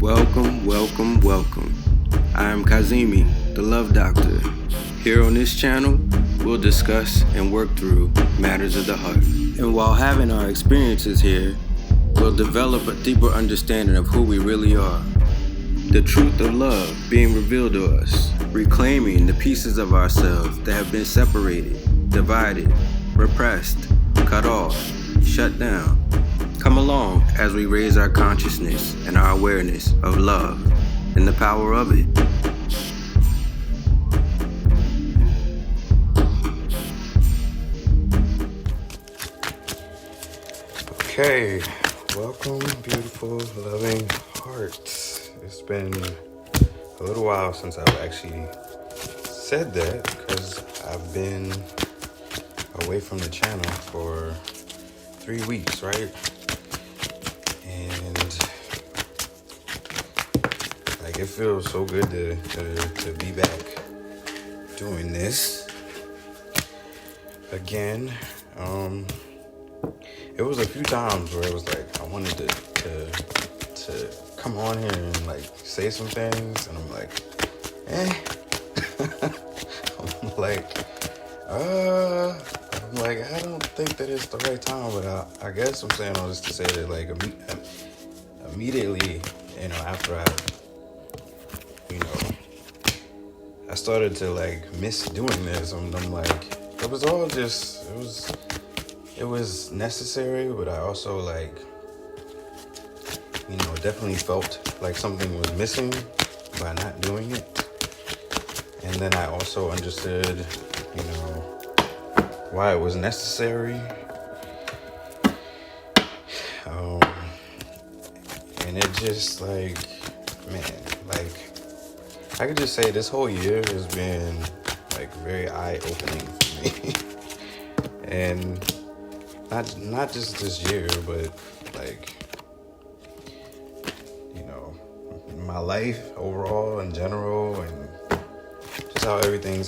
Welcome, welcome, welcome. I am Kazimi, the Love Doctor. Here on this channel, we'll discuss and work through matters of the heart. And while having our experiences here, we'll develop a deeper understanding of who we really are. The truth of love being revealed to us, reclaiming the pieces of ourselves that have been separated, divided, repressed, cut off, shut down. Come along as we raise our consciousness and our awareness of love and the power of it. Okay, welcome, beautiful, loving hearts. It's been a little while since I've actually said that because I've been away from the channel for 3 weeks, right? And like it feels so good to be back doing this again. It was a few times where it was like I wanted to come on here and like say some things, and I'm like, I'm like, I don't think that it's the right time, but I guess I'm saying all this to say that like immediately, after I started to like miss doing this, I'm like, it was all just, it was necessary, but I also like, definitely felt like something was missing by not doing it. And then I also understood, why it was necessary. And it just like, man, like I could just say this whole year has been like very eye-opening for me. And not just this year, but like, my life overall in general, and just how everything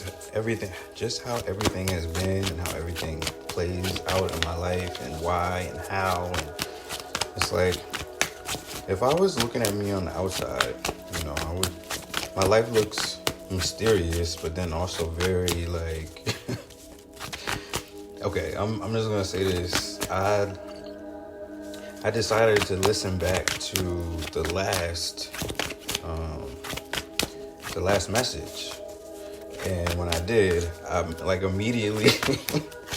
has been, and how everything plays out in my life, and why and how. And it's like, if I was looking at me on the outside, my life looks mysterious, but then also very like, okay, I'm just gonna say this. I decided to listen back to the last message, and when I did, I like immediately,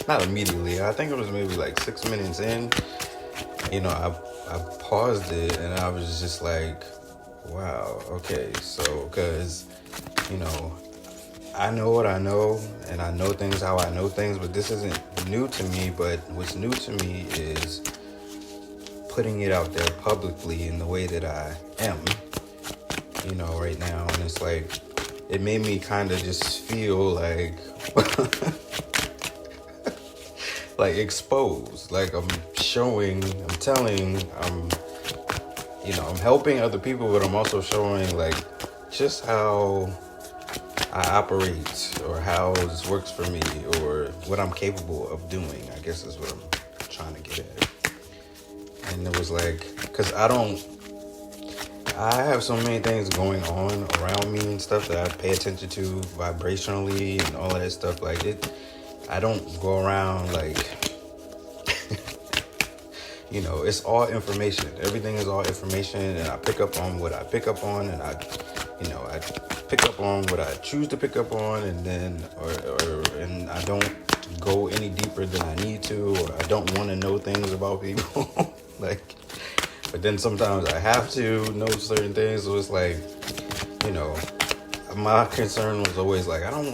not immediately, I think it was maybe like 6 minutes in, I paused it, and I was just like, wow, okay, so, because, I know what I know, and I know things how I know things, but this isn't new to me. But what's new to me is putting it out there publicly in the way that I am, right now. And it's like, it made me kind of just feel like, like exposed, like I'm telling, I'm helping other people, but I'm also showing like just how I operate, or how this works for me, or what I'm capable of doing, I guess is what I'm trying to get at. And it was like, because I have so many things going on around me and stuff that I pay attention to vibrationally and all of that stuff. Like I don't go around like, it's all information. Everything is all information, and I pick up on what I pick up on, and I pick up on what I choose to pick up on, and then, and I don't go any deeper than I need to, or I don't want to know things about people. Like, but then sometimes I have to know certain things, so it's like, my concern was always like, I don't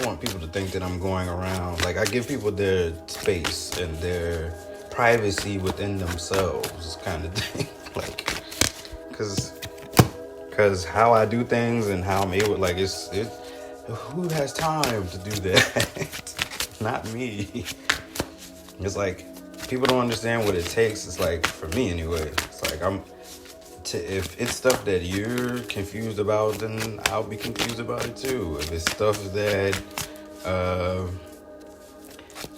want people to think that I'm going around, like, I give people their space and their privacy within themselves, kind of thing. Like, because how I do things and how I'm able, like, who has time to do that? Not me. It's like, people don't understand what it takes. It's like, for me anyway, it's like, if it's stuff that you're confused about, then I'll be confused about it too. If it's stuff that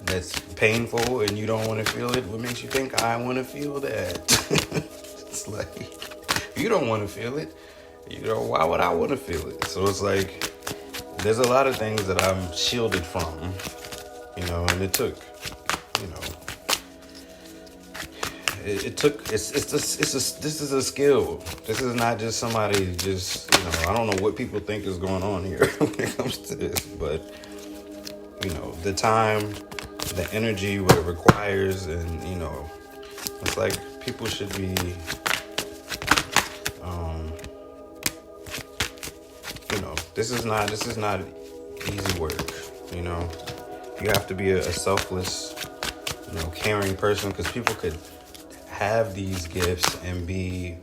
that's painful and you don't want to feel it, what makes you think I want to feel that? It's like, if you don't want to feel it, why would I want to feel it? So it's like, there's a lot of things that I'm shielded from, and it took, you know, this is a skill. This is not just somebody I don't know what people think is going on here when it comes to this, but, the time, the energy, what it requires, and, it's like people should be, this is not easy work, You have to be a selfless, caring person, because people could have these gifts and be,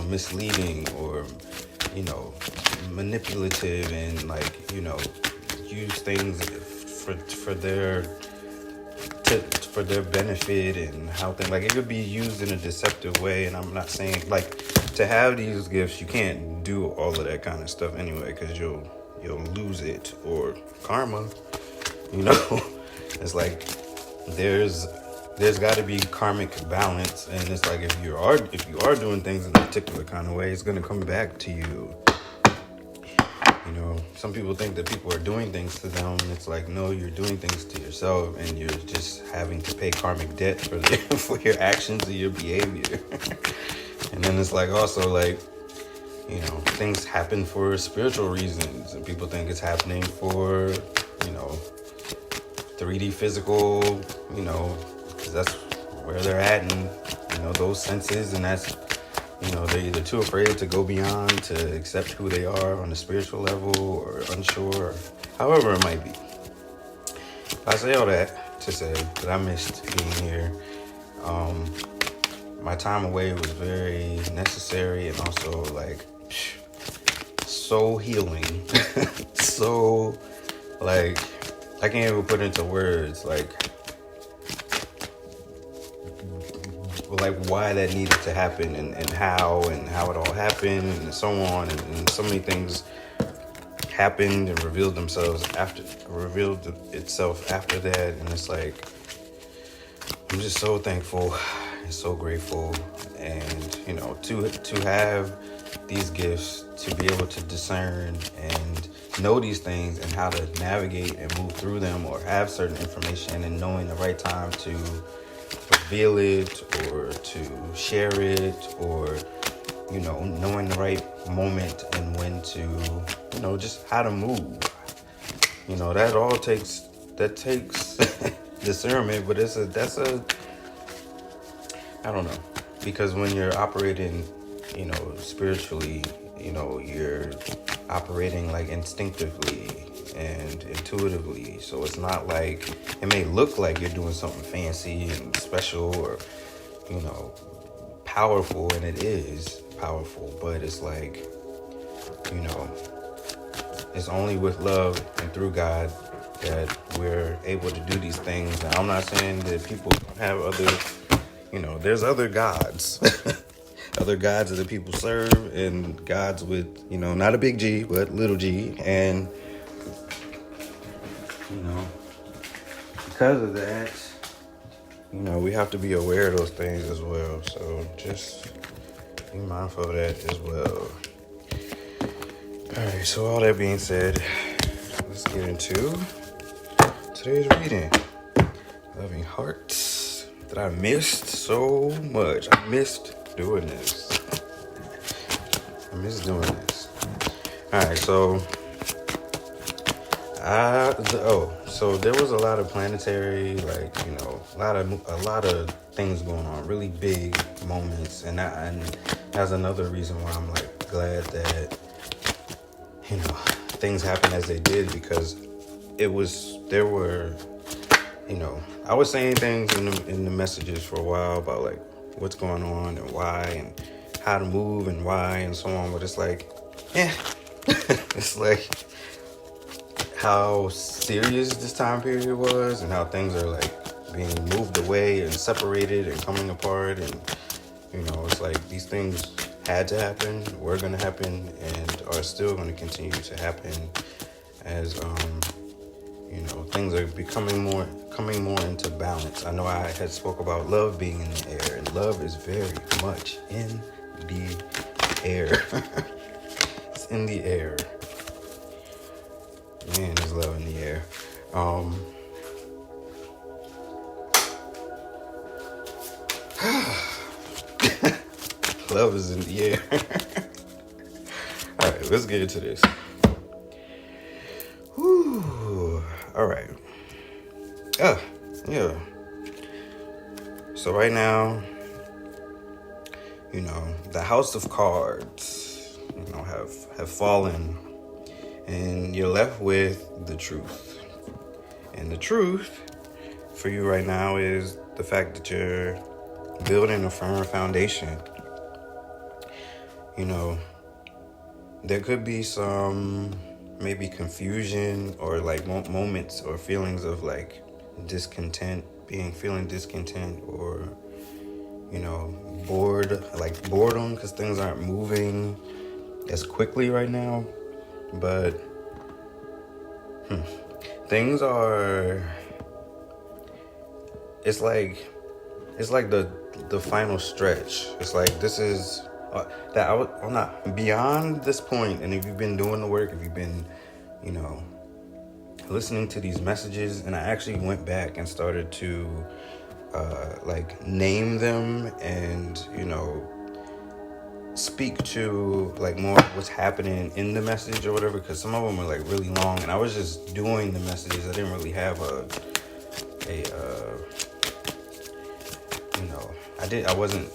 misleading or, manipulative and use things for their benefit and how things it could be used in a deceptive way. And I'm not saying to have these gifts, you can't do all of that kind of stuff anyway, because you'll lose it, or karma. It's like there's got to be karmic balance, and it's like if you are doing things in a particular kind of way, it's gonna come back to you. Some people think that people are doing things to them, and it's like, no, you're doing things to yourself, and you're just having to pay karmic debt for your actions and your behavior. And then it's like also things happen for spiritual reasons, and people think it's happening for 3D physical, because that's where they're at, and those senses, and that's they're either too afraid to go beyond to accept who they are on a spiritual level, or unsure, or however it might be. I say all that to say that I missed being here. My time away was very necessary, and also so healing. So I can't even put into words why that needed to happen, and how it all happened, and so on, and so many things happened and revealed itself after that. And it's like, I'm just so thankful and so grateful, and to have these gifts, to be able to discern and know these things, and how to navigate and move through them, or have certain information, and knowing the right time to reveal it, or to share it, or knowing the right moment and when to just how to move. That takes discernment, but I don't know, because when you're operating spiritually, you're operating instinctively and intuitively. So it's not like, it may look like you're doing something fancy and special, or powerful, and it is powerful, but it's like, it's only with love and through God that we're able to do these things. Now, I'm not saying that people don't have other, there's other gods. Other gods that the people serve, and gods with, not a big G, but little g. And, because of that, we have to be aware of those things as well. So just be mindful of that as well. All right, so all that being said, let's get into today's reading. Loving Hearts, that I missed so much. I missed doing this. All right, so so there was a lot of planetary, a lot of things going on, really big moments, and that's another reason why I'm glad that things happened as they did, because I was saying things in the messages for a while about what's going on and why, and how to move and why, and so on. But it's it's how serious this time period was, and how things are being moved away and separated and coming apart, and it's these things had to happen, were going to happen, and are still going to continue to happen as things are coming more into balance. I know I had spoke about love being in the air, and love is very much in the air. It's in the air. Man, there's love in the air. Love is in the air. All right, let's get into this. Whew. All right. Yeah. So right now, the House of Cards, have fallen, and you're left with the truth. And the truth for you right now is the fact that you're building a firm foundation. There could be some maybe confusion or like moments or feelings of like feeling discontent or boredom because things aren't moving as quickly right now. But things are, it's like the final stretch. It's like this is I'm not beyond this point. And if you've been doing the work, if you've been listening to these messages, and I actually went back and started to name them and speak to like more of what's happening in the message or whatever, because some of them are like really long, and I was just doing the messages. I didn't really have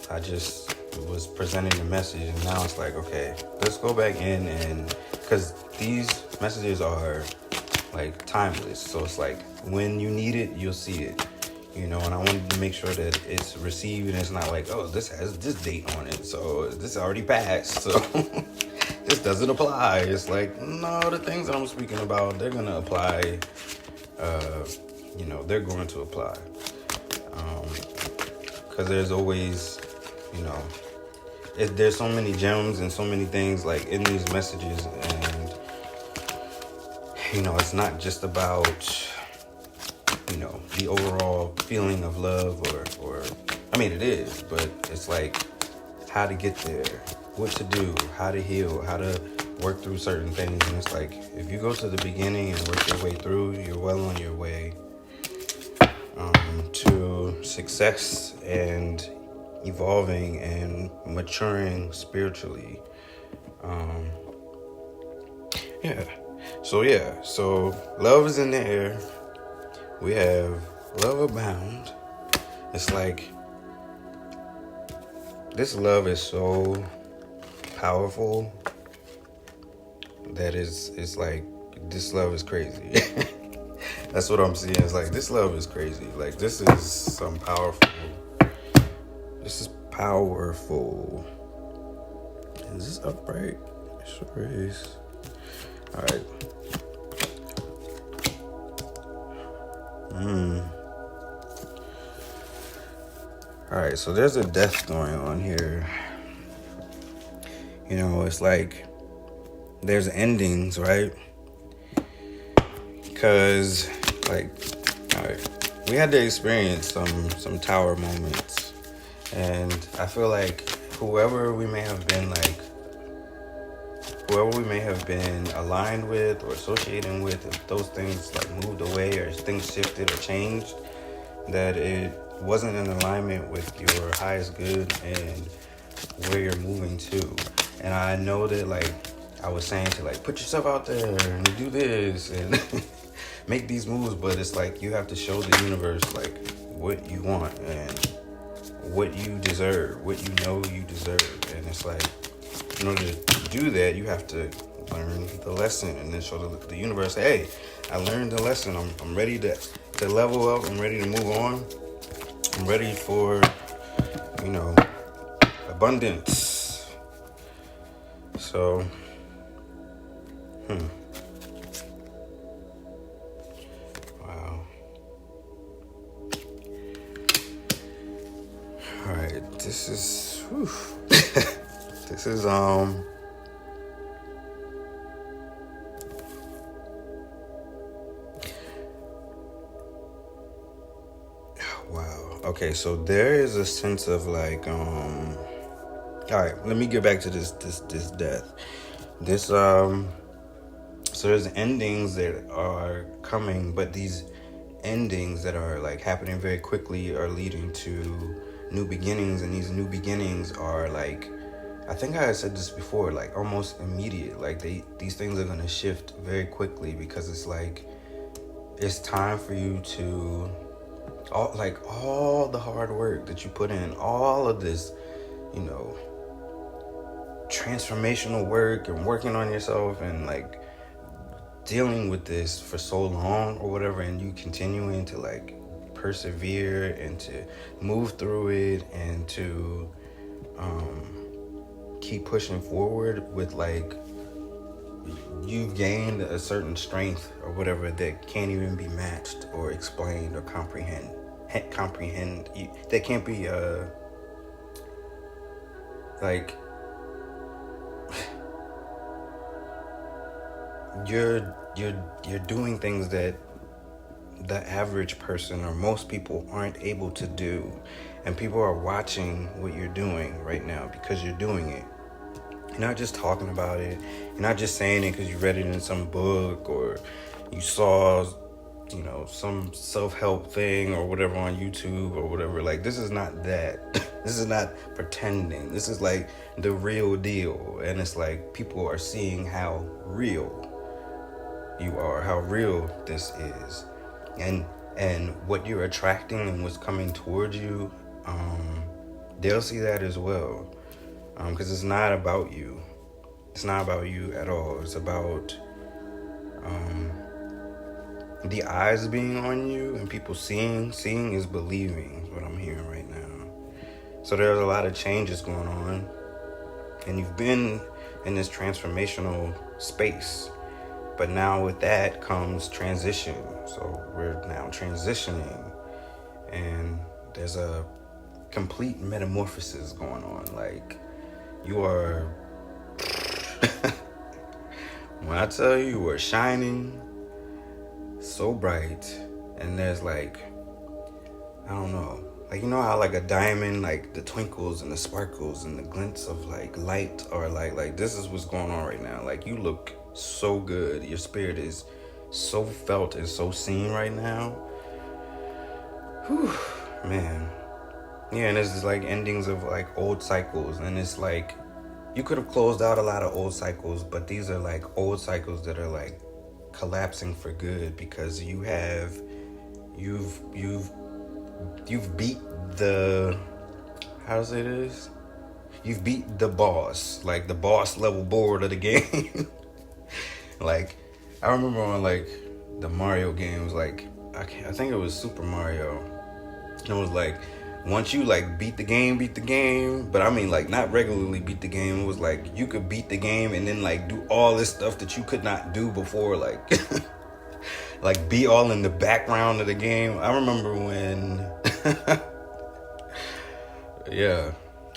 I just was presenting the message, and now it's like, okay, let's go back in, and because these messages are like timeless, so it's like when you need it, you'll see it, and I wanted to make sure that it's received, and it's not like, oh, this has this date on it, so this already passed, so this doesn't apply. It's like, no, the things that I'm speaking about, they're gonna apply. They're going to apply, because there's always, there's so many gems and so many things like in these messages, and it's not just about the overall feeling of love or I mean it is, but it's like how to get there, what to do, how to heal, how to work through certain things. And it's like if you go to the beginning and work your way through, you're well on your way to success and evolving and maturing spiritually. So love is in the air. We have love abound. It's like this love is so powerful that it's like this love is crazy. That's what I'm seeing. It's like this love is crazy. Like this is some powerful. This is powerful. Is this upright? It sure is. All right. All right, so there's a death going on here. It's like there's endings, right? Because, like, all right, we had to experience some tower moments, and I feel like whoever we may have been aligned with or associating with, if those things like moved away or things shifted or changed, that it wasn't in alignment with your highest good and where you're moving to. And I know that, like I was saying, to like put yourself out there and do this and make these moves, but it's like you have to show the universe like what you want and what you deserve, what you know you deserve. And it's like, in order to do that, you have to learn the lesson and then show the universe, hey, I learned the lesson. I'm ready to level up. I'm ready to move on. I'm ready for, abundance. So, wow. All right, this is, this is, wow. Okay, so there is a sense of like, All right, let me get back to this death. This so there's endings that are coming, but these endings that are like happening very quickly are leading to new beginnings, and these new beginnings are like, I think I had said this before, like almost immediate. Like these things are gonna shift very quickly, because it's like it's time for you to all the hard work that you put in, all of this, you know, transformational work and working on yourself and like dealing with this for so long or whatever, and you continuing to like persevere and to move through it and to keep pushing forward with like, you've gained a certain strength or whatever that can't even be matched or explained or comprehend. That can't be like you're doing things that the average person or most people aren't able to do, and people are watching what you're doing right now because you're doing it. You're not just talking about it. You're not just saying it because you read it in some book or you saw, you know, some self-help thing or whatever on YouTube or whatever. Like, this is not that. This is not pretending. This is like the real deal. And it's like people are seeing how real you are, how real this is. And what you're attracting and what's coming towards you, they'll see that as well. Because it's not about you. It's not about you at all. It's about the eyes being on you and people seeing. Seeing is believing, is what I'm hearing right now. So there's a lot of changes going on. And you've been in this transformational space. But now with that comes transition. So we're now transitioning. And there's a complete metamorphosis going on. Like, you are, when I tell you are shining so bright, and there's like, I don't know, like, you know how like a diamond, like the twinkles and the sparkles and the glints of like light are like this is what's going on right now. Like, you look so good. Your spirit is so felt and so seen right now. Whew, man. Yeah, and there's like endings of like old cycles, and it's like you could have closed out a lot of old cycles, but these are like old cycles that are like collapsing for good, because you've beat the, how to say this? You've beat the boss, like the boss level board of the game. Like, I remember on like the Mario games, like I think it was Super Mario. It was like, once you like beat the game, but I mean like not regularly beat the game. It was like you could beat the game and then like do all this stuff that you could not do before, like like be all in the background of the game. I remember when yeah,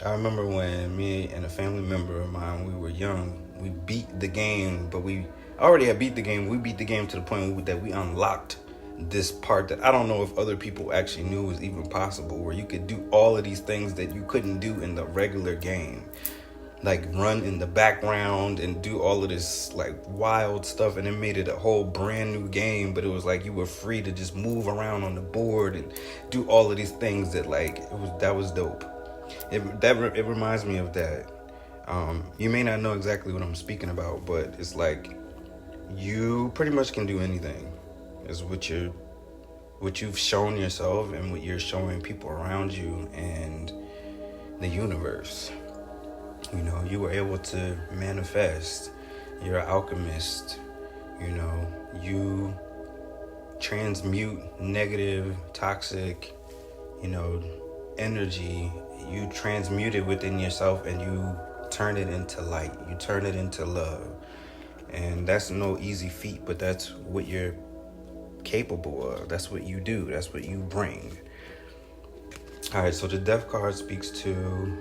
I remember when me and a family member of mine, we were young, we beat the game, but we already had beat the game. We beat the game to the point that we unlocked this part that I don't know if other people actually knew was even possible, where you could do all of these things that you couldn't do in the regular game, like run in the background and do all of this like wild stuff, and it made it a whole brand new game. But it was like you were free to just move around on the board and do all of these things that like that was dope. It reminds me of that. You may not know exactly what I'm speaking about, but it's like you pretty much can do anything. Is what you've shown yourself and what you're showing people around you and the universe. You know, you were able to manifest. You're an alchemist. You know, you transmute negative, toxic, you know, energy. You transmute it within yourself and you turn it into light. You turn it into love. And that's no easy feat, but that's what you're capable of. That's what you do. That's what you bring. All right, so the death card speaks to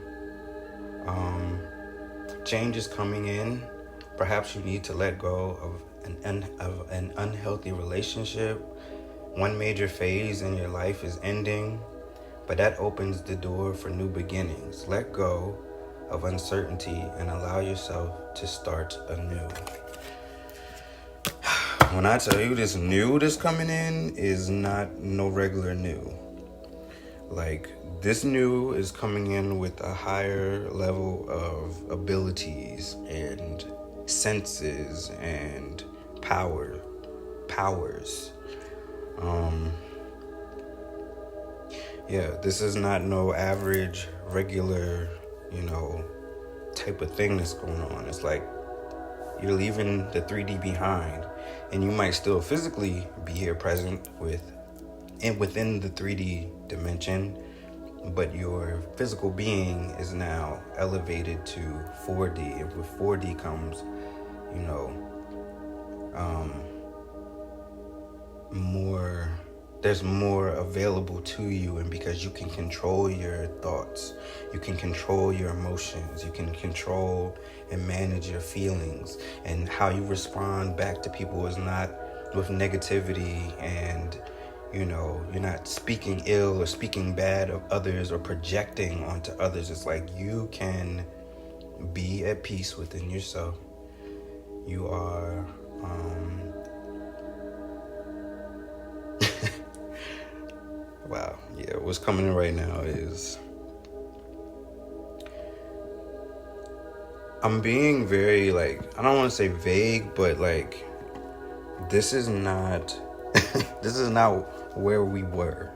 change is coming in. Perhaps you need to let go of an unhealthy relationship. One major phase in your life is ending, but that opens the door for new beginnings. Let go of uncertainty and allow yourself to start anew. When I tell you this new that's coming in is not no regular new. Like, this new is coming in with a higher level of abilities and senses and powers. Yeah, this is not no average, regular, type of thing that's going on. It's like you're leaving the 3D behind, and you might still physically be here present within the 3D dimension, but your physical being is now elevated to 4D, and with 4D comes, there's more available to you, and because you can control your thoughts, you can control your emotions, you can control and manage your feelings, and how you respond back to people is not with negativity, and you're not speaking ill or speaking bad of others or projecting onto others. It's like you can be at peace within yourself. You are wow, yeah, what's coming in right now is, I'm being very, I don't want to say vague, but this is not this is not where we were.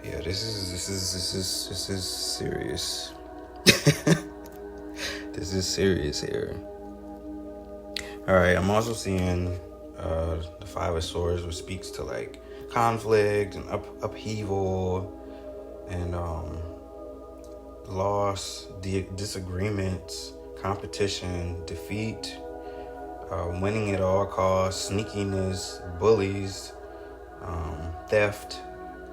Yeah, this is serious. This is serious here. All right, I'm also seeing the Five of Swords, which speaks to conflict and upheaval and loss, disagreements, competition, defeat, winning at all costs, sneakiness, bullies, theft,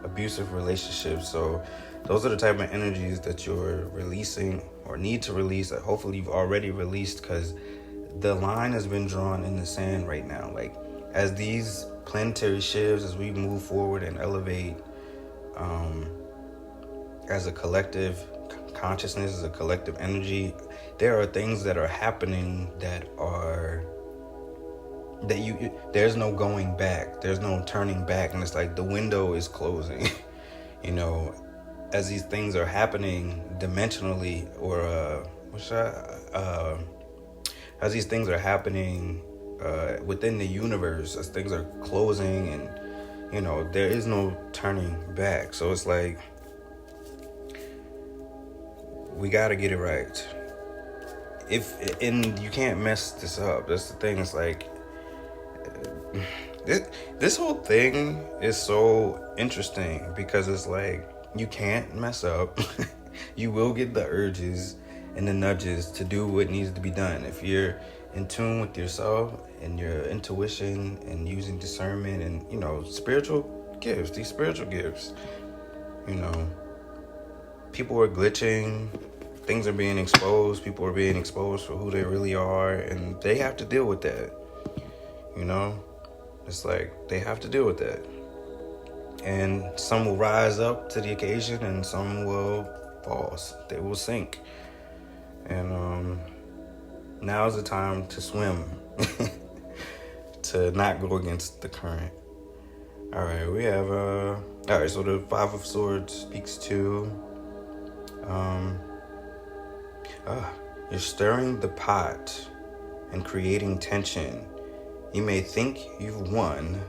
abusive relationships. So those are the type of energies that you're releasing or need to release, that hopefully you've already released, because the line has been drawn in the sand right now. As these planetary shifts, as we move forward and elevate as a collective consciousness, as a collective energy, there are things that are happening there's no going back, there's no turning back, and it's like the window is closing. As these things are happening dimensionally, or as these things are happening within the universe, as things are closing, and there is no turning back. So it's like, we gotta get it right. And you can't mess this up. That's the thing. It's like, this whole thing is so interesting, because it's like, you can't mess up. You will get the urges and the nudges to do what needs to be done. If you're in tune with yourself and your intuition and using discernment and, spiritual gifts, these spiritual gifts, people are glitching, things are being exposed, people are being exposed for who they really are, and they have to deal with that. It's like, they have to deal with that. And some will rise up to the occasion, and some will fall. They will sink. And now's the time to swim, to not go against the current. All right, we have so the Five of Swords speaks to you're stirring the pot and creating tension. You may think you've won,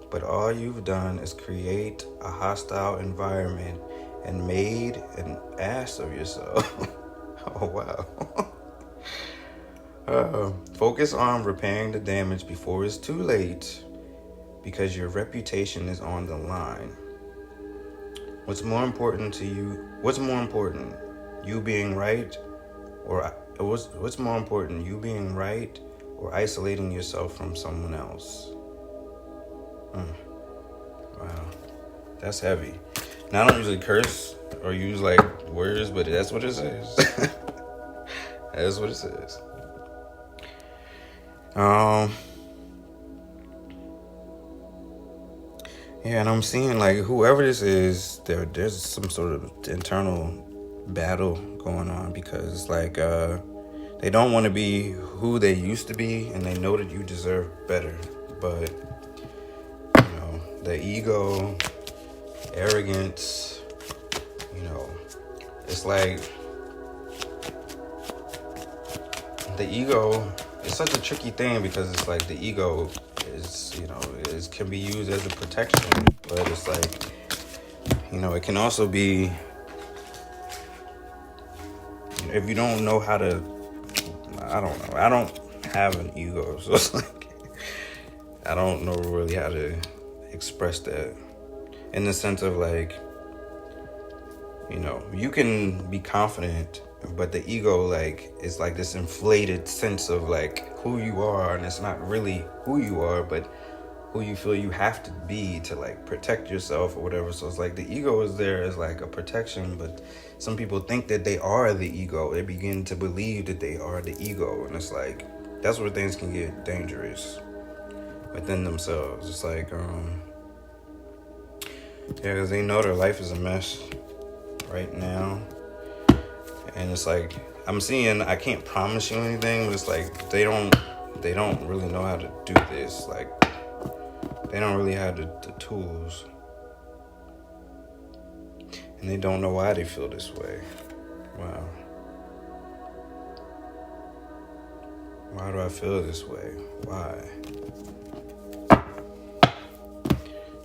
but all you've done is create a hostile environment and made an ass of yourself. Oh, wow. Focus on repairing the damage before it's too late, because your reputation is on the line. What's more important to you? What's more important? You being right, or what's more important? You being right, or isolating yourself from someone else? Wow, that's heavy. Now, I don't usually curse or use words, but that's what it says. That's what it says. Yeah, and I'm seeing like whoever this is, there's some sort of internal battle going on because like they don't want to be who they used to be, and they know that you deserve better. But the ego, arrogance, it's like the ego is such a tricky thing because it's like the ego is can be used as a protection, but it's like it can also be if you don't know how to. I don't know. I don't have an ego, so it's like I don't know really how to express that in the sense of like you can be confident, but the ego like is like this inflated sense of like who you are, and it's not really who you are, but who you feel you have to be to like protect yourself or whatever. So it's like the ego is there as like a protection, but some people think that they are the ego. They begin to believe that they are the ego, and it's like that's where things can get dangerous within themselves. It's like because they know their life is a mess right now, and it's like I'm seeing I can't promise you anything, but it's like they don't really know how to do this. Like they don't really have the tools, and they don't know why they feel this way. Wow. Why do I feel this way? Why?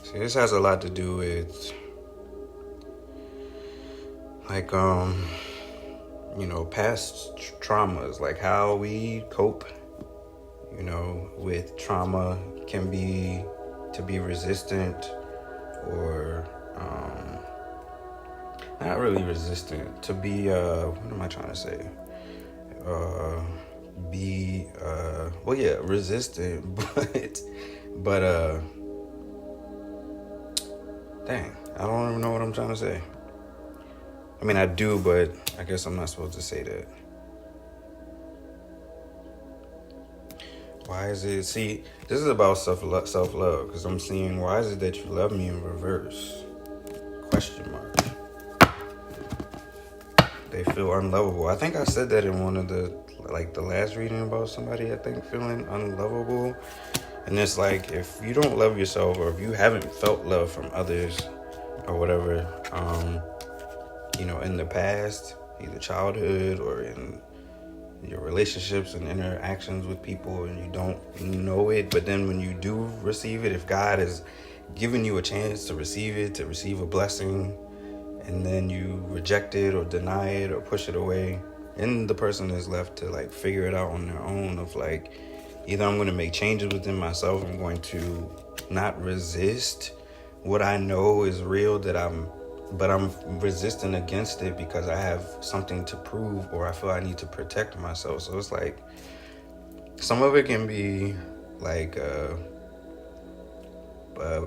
See, this has a lot to do with like past traumas, like how we cope with trauma can be to be resistant or not really resistant, to be what am I trying to say? Resistant, but dang, I don't even know what I'm trying to say. I mean, I do, but I guess I'm not supposed to say that. Why is it? See, this is about self-love, because I'm seeing, why is it that you love me in reverse? Question mark. They feel unlovable. I think I said that in one of the last reading about somebody, I think, feeling unlovable. And it's like, if you don't love yourself, or if you haven't felt love from others or whatever, in the past, either childhood or in your relationships and interactions with people, and you don't know it, but then when you do receive it, if God has given you a chance to receive it, to receive a blessing, and then you reject it or deny it or push it away, and the person is left to like figure it out on their own, of like, either I'm going to make changes within myself, I'm going to not resist what I know is real, but I'm resisting against it because I have something to prove, or I feel I need to protect myself. So it's like, some of it can be like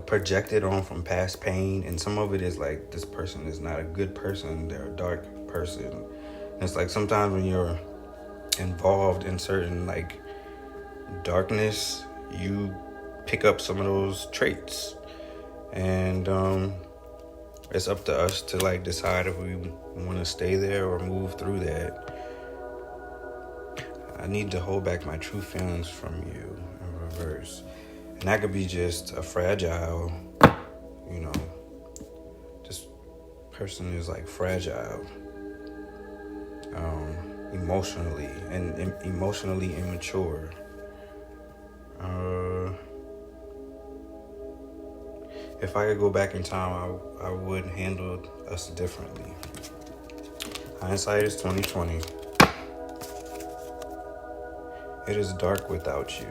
projected on from past pain, and some of it is like, this person is not a good person, they're a dark person. And it's like, sometimes when you're involved in certain like darkness, you pick up some of those traits, and it's up to us to like decide if we want to stay there or move through that. I need to hold back my true feelings from you in reverse. And that could be just a fragile, this person is like fragile, emotionally, and emotionally immature. If I could go back in time, I would handle us differently. Hindsight is 20/20. It is dark without you.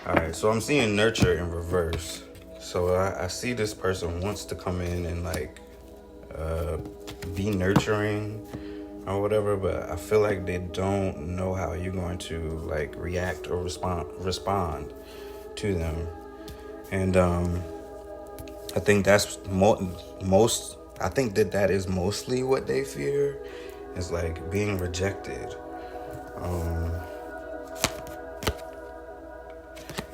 All right, so I'm seeing nurture in reverse. So I see this person wants to come in and like be nurturing or whatever, but I feel like they don't know how you're going to like react or respond to them. And I think that's I think that is mostly what they fear, is like being rejected.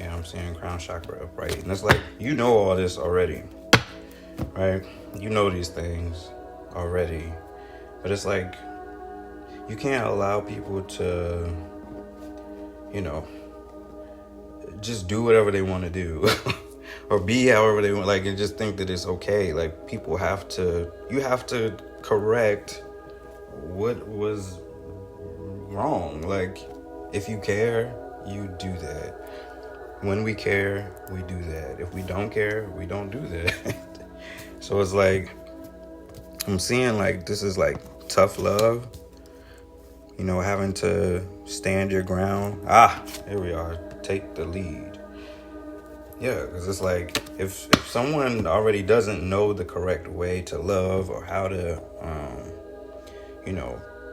Yeah, I'm seeing crown chakra upright. And it's like, you know all this already, right? You know these things already. But it's like, you can't allow people to, just do whatever they want to do. Or be however they want, like, and just think that it's okay. Like, you have to correct what was wrong. Like, if you care, you do that. When we care, we do that. If we don't care, we don't do that. So it's like, I'm seeing like this is like tough love, having to stand your ground. Here we are. Take the lead. Yeah, because it's like, if someone already doesn't know the correct way to love, or how to,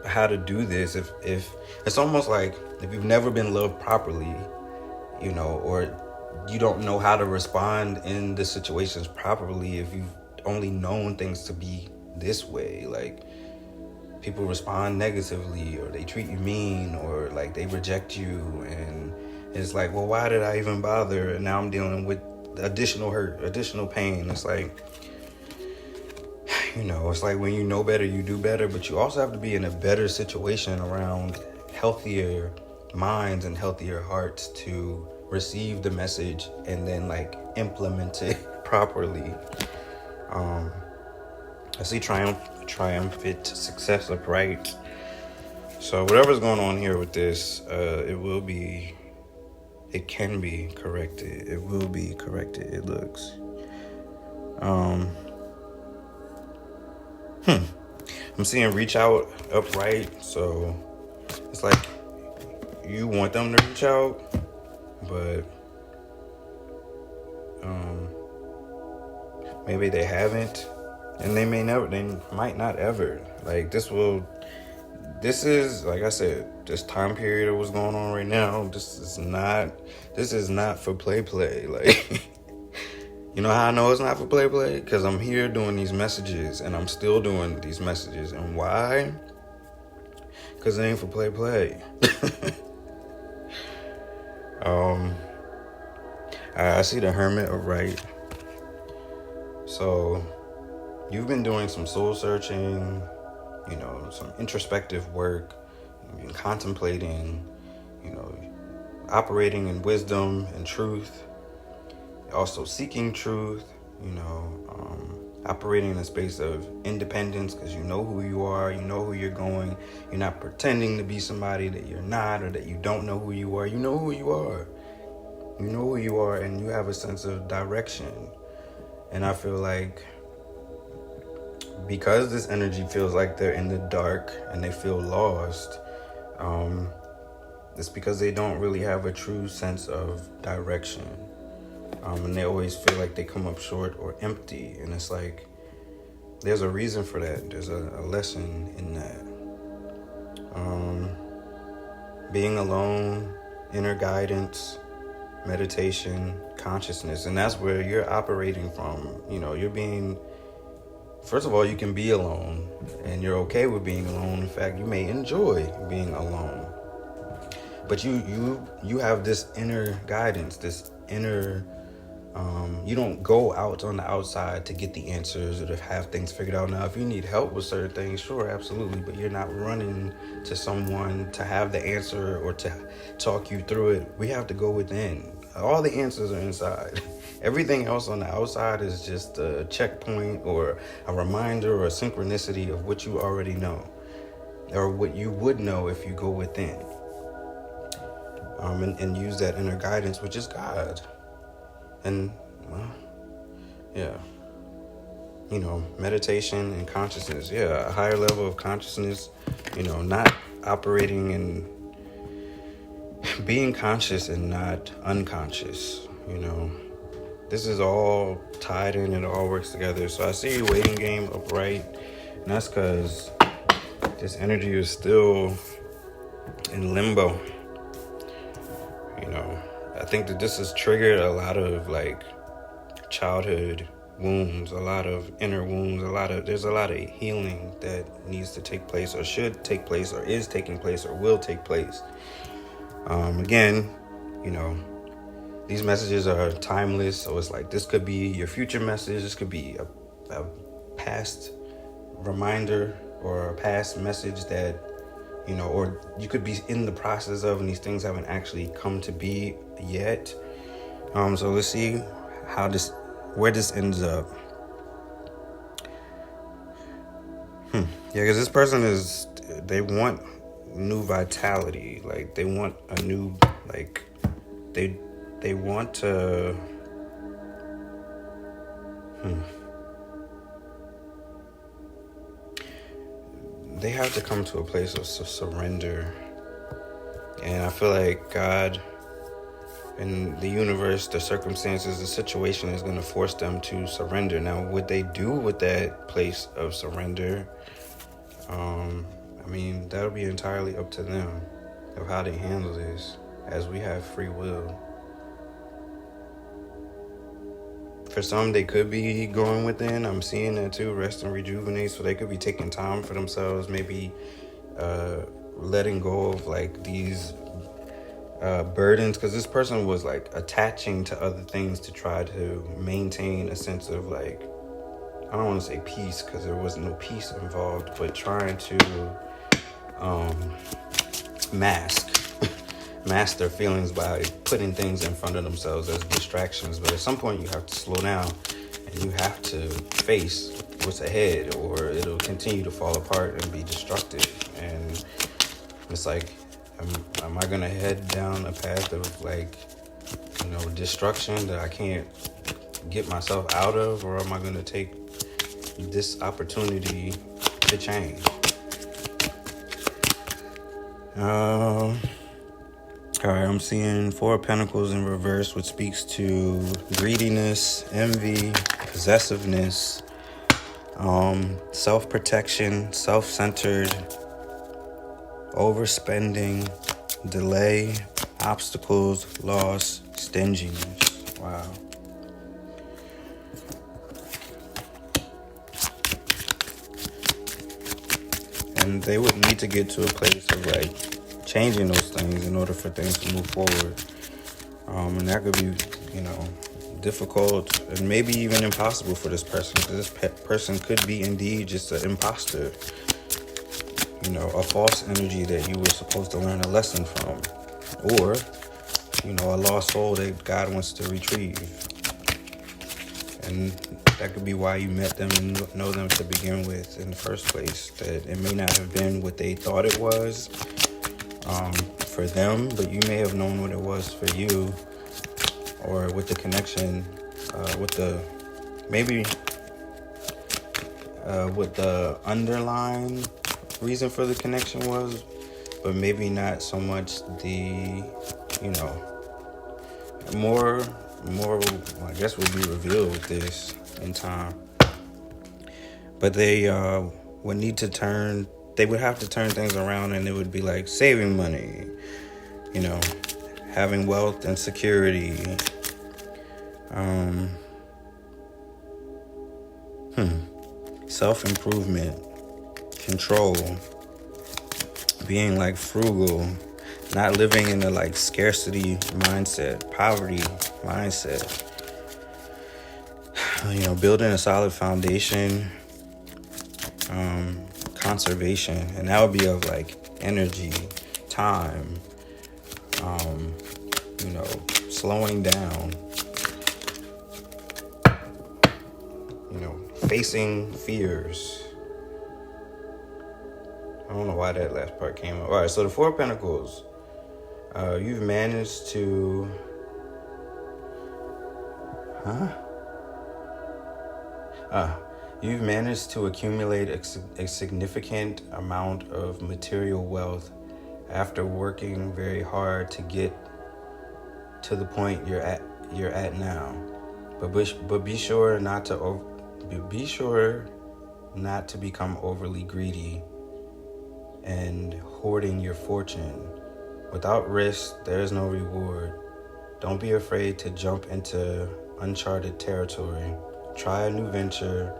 how to do this, if it's almost like, if you've never been loved properly, or you don't know how to respond in the situations properly, if you've only known things to be this way, like, people respond negatively, or they treat you mean, or like they reject you, and it's like, well, why did I even bother? And now I'm dealing with additional hurt, additional pain. It's like, it's like, when you know better, you do better, but you also have to be in a better situation around healthier minds and healthier hearts to receive the message and then like implement it properly. I see triumphant success upright. So whatever's going on here with this, it can be corrected. It will be corrected, it looks. I'm seeing reach out upright, so it's like you want them to reach out, but maybe they haven't, and they might not ever. Like, this is, like I said, this time period of what's going on right now, this is not for play. Like, you know how I know it's not for play? Because I'm here doing these messages, and I'm still doing these messages. And why? Because it ain't for play. I see the Hermit upright. So you've been doing some soul searching, some introspective work, you've been contemplating, operating in wisdom and truth, also seeking truth, operating in a space of independence, because you know who you are, you know who you're going, you're not pretending to be somebody that you're not, or that you don't know who you are. You know who you are. You know who you are, and you have a sense of direction. And I feel like, because this energy feels like they're in the dark and they feel lost, it's because they don't really have a true sense of direction. And they always feel like they come up short or empty. And it's like, there's a reason for that. There's a lesson in that. Being alone, inner guidance, meditation, consciousness. And that's where you're operating from. You're being... First of all, you can be alone, and you're okay with being alone. In fact, you may enjoy being alone. But you have this inner guidance, this inner... you don't go out on the outside to get the answers or to have things figured out. Now, if you need help with certain things, sure, absolutely. But you're not running to someone to have the answer or to talk you through it. We have to go within. All the answers are inside. Everything else on the outside is just a checkpoint or a reminder or a synchronicity of what you already know, or what you would know if you go within, and use that inner guidance, which is God. And, well, yeah, meditation and consciousness. Yeah, a higher level of consciousness, not operating and being conscious and not unconscious, This is all tied in, it all works together. So I see you waiting game upright, and that's because this energy is still in limbo. I think that this has triggered a lot of like childhood wounds, a lot of inner wounds, there's a lot of healing that needs to take place, or should take place, or is taking place, or will take place. Again, these messages are timeless. So it's like, this could be your future message. This could be a past reminder or a past message that, you know, or you could be in the process of, and these things haven't actually come to be yet. So let's see where this ends up. Yeah, because this person they want new vitality. Like, they want a new, like, they want to, they have to come to a place of surrender. And I feel like God and the universe, the circumstances, the situation is going to force them to surrender. Now, what they do with that place of surrender, I mean, that'll be entirely up to them of how they handle this, as we have free will. For some, they could be going within. I'm seeing that too, rest and rejuvenate. So they could be taking time for themselves, maybe letting go of like these burdens, because this person was like attaching to other things to try to maintain a sense of, like, I don't want to say peace, because there was no peace involved, but trying to mask their feelings by putting things in front of themselves as distractions. But at some point you have to slow down and you have to face what's ahead, or it'll continue to fall apart and be destructive. And it's like, am I gonna head down a path of, like, you know, destruction that I can't get myself out of, or am I gonna take this opportunity to change? All right, I'm seeing Four of Pentacles in reverse, which speaks to greediness, envy, possessiveness, self-protection, self-centered, overspending, delay, obstacles, loss, stinginess. Wow. And they would need to get to a place of, like, changing those things in order for things to move forward. And that could be, you know, difficult and maybe even impossible for this person, because this person could be indeed just an imposter, you know, a false energy that you were supposed to learn a lesson from, or, you know, a lost soul that God wants to retrieve. And that could be why you met them and know them to begin with in the first place, that it may not have been what they thought it was for them, but you may have known what it was for you, or with the connection, with the what the underlying reason for the connection was, but maybe not so much the, you know, more I guess will be revealed with this in time. But they would have to turn things around, and it would be like saving money, you know, having wealth and security, self-improvement, control, being like frugal, not living in a like scarcity mindset, poverty mindset, you know, building a solid foundation, conservation, and that would be of like energy, time, you know, slowing down, you know, facing fears. I don't know why that last part came up. All right, so the Four of Pentacles, you've managed to, you've managed to accumulate a significant amount of material wealth after working very hard to get to the point you're at now. But be sure not to become overly greedy and hoarding your fortune. Without risk, there is no reward. Don't be afraid to jump into uncharted territory. Try a new venture,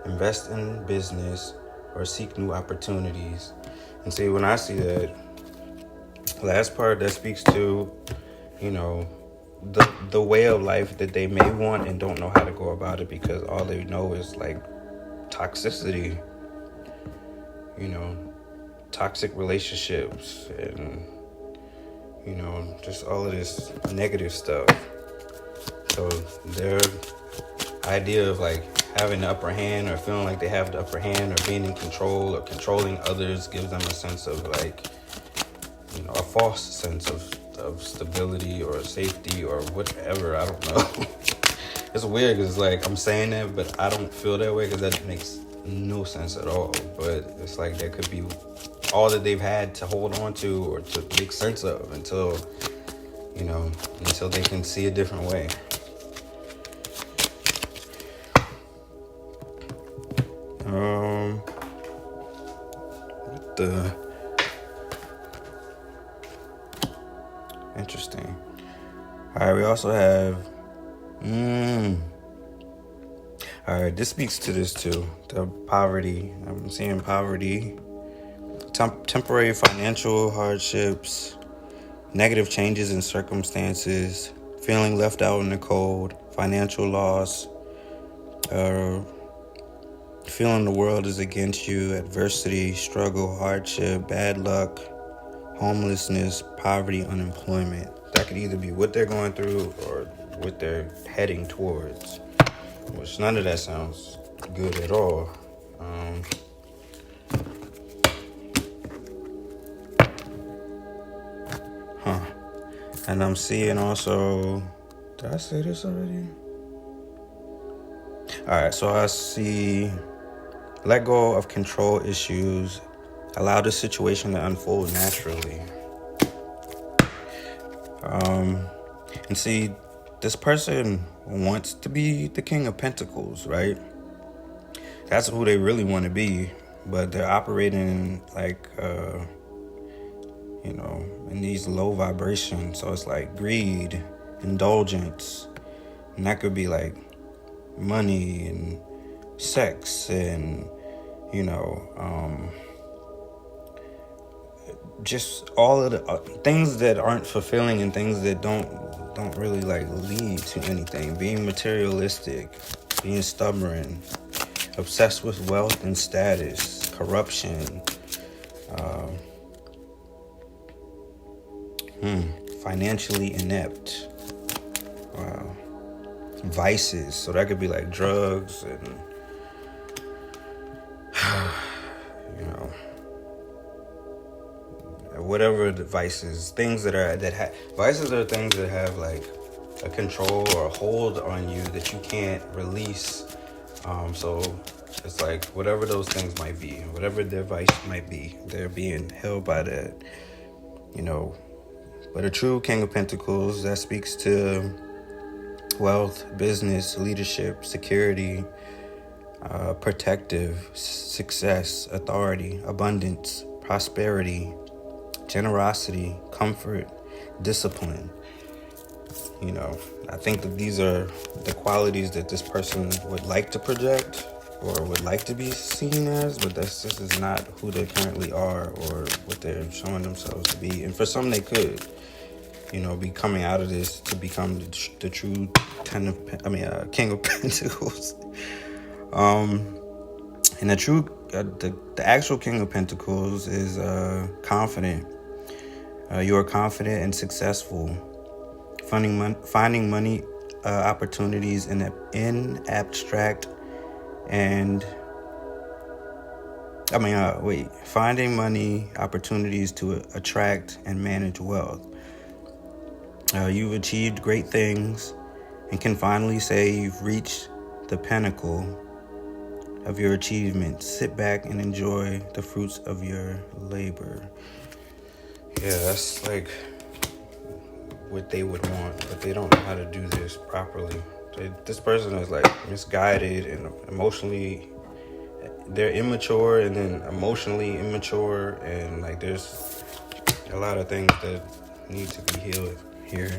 invest in business, or seek new opportunities. And see, when I see that last part, that speaks to, you know, the way of life that they may want and don't know how to go about it because all they know is like toxicity, toxic relationships and just all of this negative stuff. So their idea of like having the upper hand or feeling like they have the upper hand or being in control or controlling others gives them a sense of like, a false sense of stability or safety or whatever. I don't know. It's weird because it's like I'm saying that, but I don't feel that way because that makes no sense at all. But it's like that could be all that they've had to hold on to or to make sense of until they can see a different way. Interesting. All right, we also have all right, this speaks to this too. The poverty. I'm seeing poverty, temporary financial hardships, negative changes in circumstances, feeling left out in the cold, financial loss, feeling the world is against you, adversity, struggle, hardship, bad luck, homelessness, poverty, unemployment. That could either be what they're going through or what they're heading towards, which none of that sounds good at all. And I'm seeing also, did I say this already? All right, so I see let go of control issues, allow the situation to unfold naturally. And see, this person wants to be the King of Pentacles, right? That's who they really want to be, but they're operating like, in these low vibrations. So it's like greed, indulgence, and that could be like money and sex and, just all of the things that aren't fulfilling and things that don't really like lead to anything. Being materialistic, being stubborn, obsessed with wealth and status, corruption, financially inept, vices. So that could be like drugs and whatever the vices, things vices are things that have like a control or a hold on you that you can't release. So it's like whatever those things might be, whatever their vice might be, they're being held by that, But a true King of Pentacles, that speaks to wealth, business, leadership, security, protective, success, authority, abundance, prosperity, generosity, comfort, discipline. I think that these are the qualities that this person would like to project or would like to be seen as, but this is not who they currently are or what they're showing themselves to be. And for some, they could, be coming out of this to become the true King of Pentacles. And the actual King of Pentacles is confident. You are confident and successful. Finding money opportunities in abstract and finding money opportunities to attract and manage wealth. You've achieved great things and can finally say you've reached the pinnacle of your achievements. Sit back and enjoy the fruits of your labor. Yeah, that's like what they would want, but they don't know how to do this properly. This person is like misguided and emotionally, they're immature and then emotionally immature, and like there's a lot of things that need to be healed here.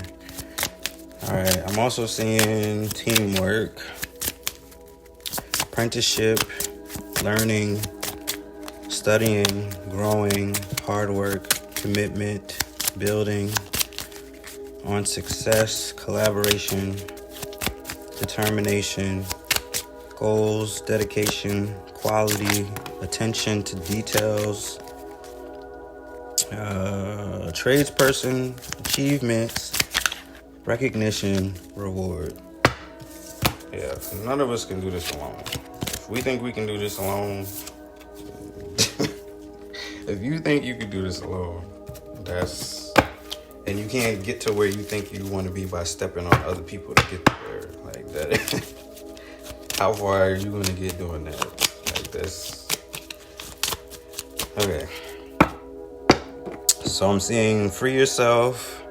All right, I'm also seeing teamwork, apprenticeship, learning, studying, growing, hard work, commitment, building, on success, collaboration, determination, goals, dedication, quality, attention to details, tradesperson, achievements, recognition, reward. Yeah, none of us can do this alone. If we think we can do this alone, if you think you can do this alone, and you can't get to where you think you want to be by stepping on other people to get there, like that. How far are you gonna get doing that? Like this. Okay. So I'm seeing free yourself.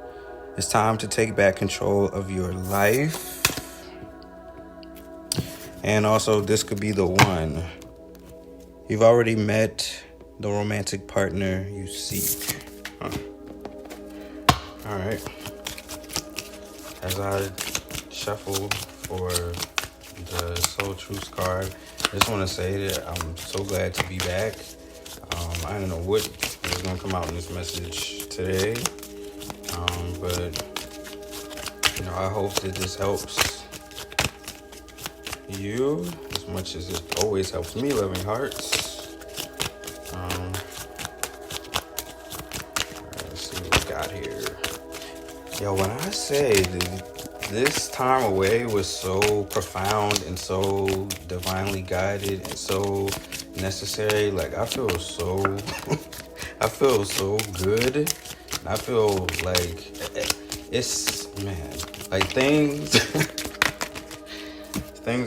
It's time to take back control of your life. And also, this could be the one. You've already met the romantic partner you seek. All right. As I shuffle for the Soul Truth card, I just want to say that I'm so glad to be back. I don't know what is going to come out in this message today, but I hope that this helps you as much as it always helps me, Loving Hearts. Let's see what we got here. Yo, when I say this time away was so profound and so divinely guided and so necessary, like I feel so good. I feel like it's, man, like things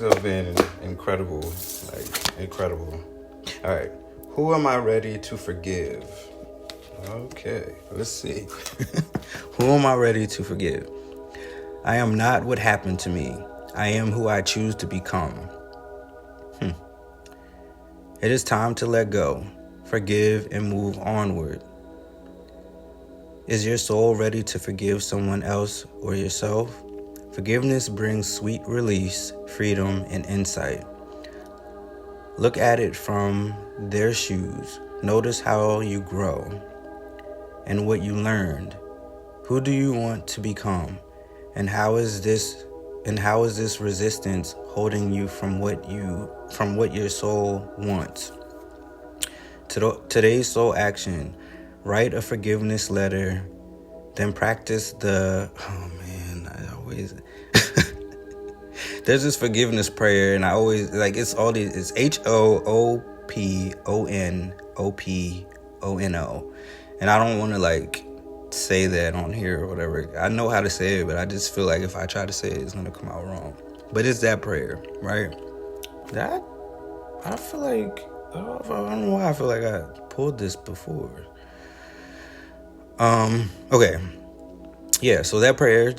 have been incredible. All right, who am I ready to forgive? Okay, let's see. Who am I ready to forgive? I am not what happened to me. I am who I choose to become. It is time to let go, forgive, and move onward. Is your soul ready to forgive someone else or yourself? Forgiveness brings sweet release, freedom, and insight. Look at it from their shoes. Notice how you grow and what you learned. Who do you want to become? And how is this resistance holding you from what your soul wants? Today's soul action: write a forgiveness letter, then practice there's this forgiveness prayer, and I always it's HOOPONOPONO, and I don't want to say that on here or whatever. I know how to say it, but I just feel like if I try to say it, it's gonna come out wrong. But it's that prayer, right? That I feel like I don't know why I feel like I pulled this before. Okay. Yeah, so that prayer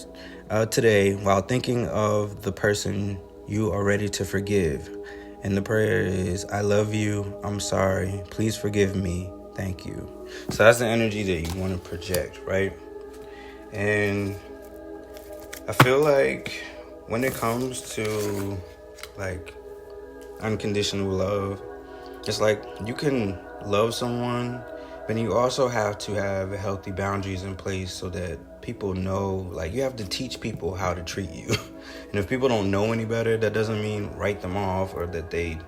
today, while thinking of the person you are ready to forgive. And the prayer is, I love you, I'm sorry, please forgive me, thank you. So that's the energy that you want to project, right? And I feel like when it comes to unconditional love, it's like you can love someone, but you also have to have healthy boundaries in place so that people know, you have to teach people how to treat you. And if people don't know any better, that doesn't mean write them off or that they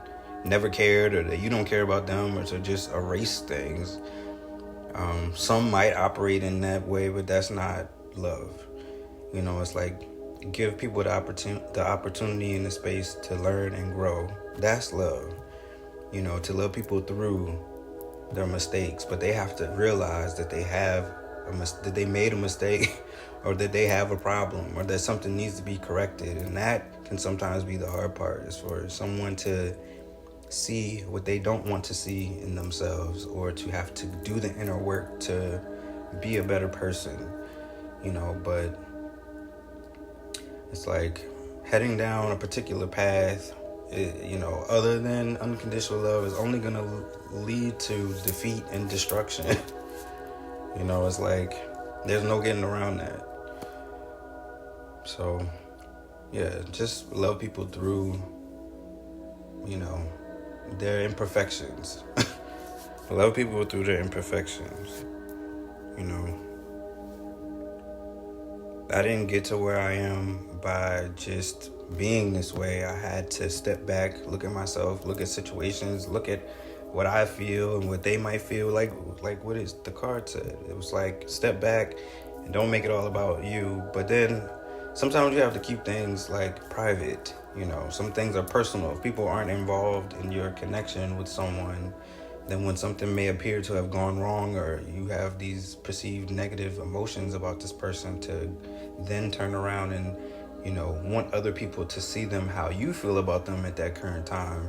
never cared or that you don't care about them or to just erase things. Some might operate in that way, but that's not love. It's like give people the opportunity and the space to learn and grow. That's love. To love people through their mistakes, but they have to realize that that they made a mistake or that they have a problem or that something needs to be corrected. And that can sometimes be the hard part, is for someone to see what they don't want to see in themselves or to have to do the inner work to be a better person, but it's like heading down a particular path, other than unconditional love, is only going to lead to defeat and destruction. It's like there's no getting around that. So, yeah, just love people through, their imperfections. Love people through their imperfections, I didn't get to where I am by just being this way. I had to step back, look at myself, look at situations, look at what I feel and what they might feel. Like what is the card said? It was like, step back and don't make it all about you. But then sometimes you have to keep things like private. You know, some things are personal. If people aren't involved in your connection with someone, then when something may appear to have gone wrong, or you have these perceived negative emotions about this person, to then turn around and, you know, want other people to see them how you feel about them at that current time,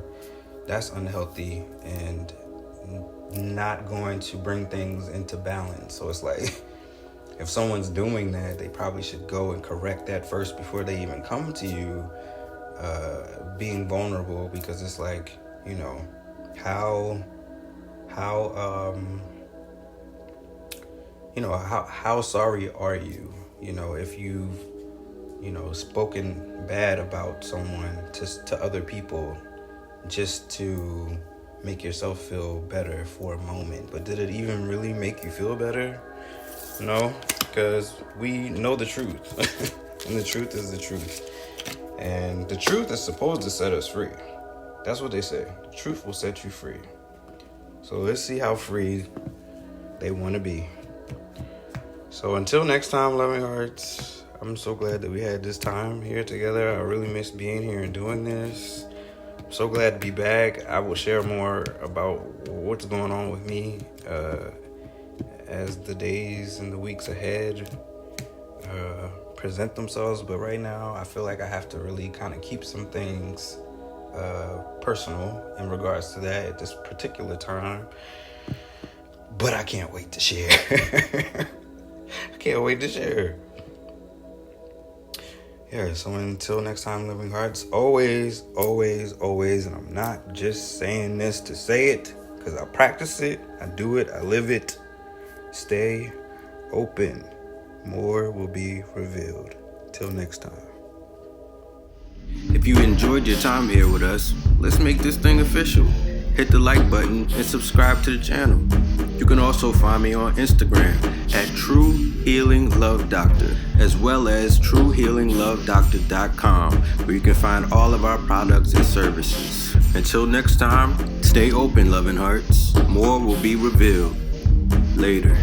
that's unhealthy and not going to bring things into balance. So it's like, if someone's doing that, they probably should go and correct that first before they even come to you, being vulnerable, because it's like, you know, how sorry are you? You know, if you've, you know, spoken bad about someone to other people just to make yourself feel better for a moment. But did it even really make you feel better? No, because we know the truth. And the truth is the truth. And the truth is supposed to set us free. That's what they say. The truth will set you free. So let's see how free they want to be. So until next time, loving hearts, I'm so glad that we had this time here together. I really miss being here and doing this. I'm so glad to be back. I will share more about what's going on with me as the days and the weeks ahead present themselves. But right now, I feel like I have to really kind of keep some things personal in regards to that at this particular time. But I can't wait to share. I can't wait to share. Yeah, so until next time, loving hearts, always, always, always, and I'm not just saying this to say it, because I practice it, I do it, I live it. Stay open. More will be revealed. Till next time. If you enjoyed your time here with us, let's make this thing official. Hit the like button and subscribe to the channel. You can also find me on Instagram at True Healing Love Doctor, as well as TrueHealingLoveDoctor.com, where you can find all of our products and services. Until next time, stay open, loving hearts. More will be revealed. Later.